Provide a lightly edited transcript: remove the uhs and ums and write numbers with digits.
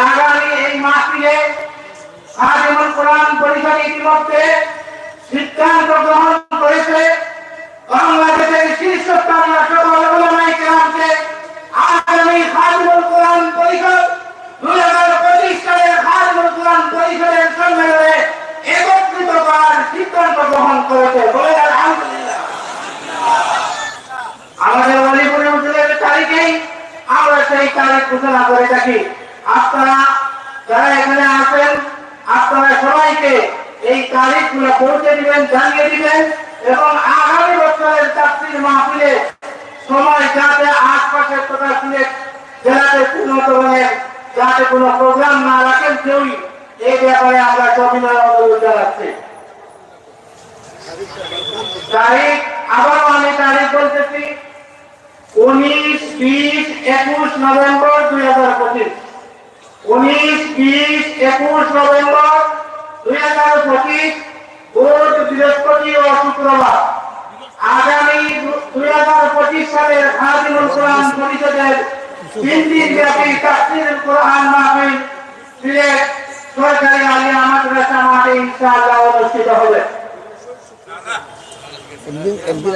আগামী এই মাহফিলে খাদিমুল কোরআন পরিষদ ইতিমধ্যে সিদ্ধান্ত গ্রহণ করেছে বাংলাদেশের শীর্ষস্থানীয় সকল উলামায়ে কেরামকে আগামী খাদিমুল কোরআন পরিষদ 2025 সালের খাদিমুল কোরআন পরিষদের সম্মেলনে একত্রিত করার সিদ্ধান্ত গ্রহণ করেছে। বলে আলহামদুলিল্লাহ। আমাদের ওলিপুর মসজিদের তারিখেই আমরা সেই তারিখ ঘোষণা করে থাকি। আপনারা যারা এখানে আছেন আপনারা সবাইকে এই তারিখগুলো পৌঁছে দিবেন, জানিয়ে দিবেন এবং আগামী বছরের তাফসীর মাহফিলে সময় যাতে আশপাশের তথা সিলেট জেলাতে উন্নত মানের যাতে কোনো প্রোগ্রাম না রাখেন কেউই, এই ব্যাপারে আমরা সবিনয় অনুরোধ জানাচ্ছি। তারিখ আবারও আমি তারিখ বলতেছি 19, 20, 21 নভেম্বর 2025। 19, 20, 21 নভেম্বর 2025 বুধ, বৃহস্পতি ও শুক্রবার আগামী 2025 সালের খাদিমুল কোরআন পরিষদের 3 দিন ব্যাপী তাফসীরুল কোরআন মাহফিল সিলেট সরকারি আলিয়া মাদ্রাসা মাঠে ইনশাআল্লাহ অনুষ্ঠিত হবে। একদিন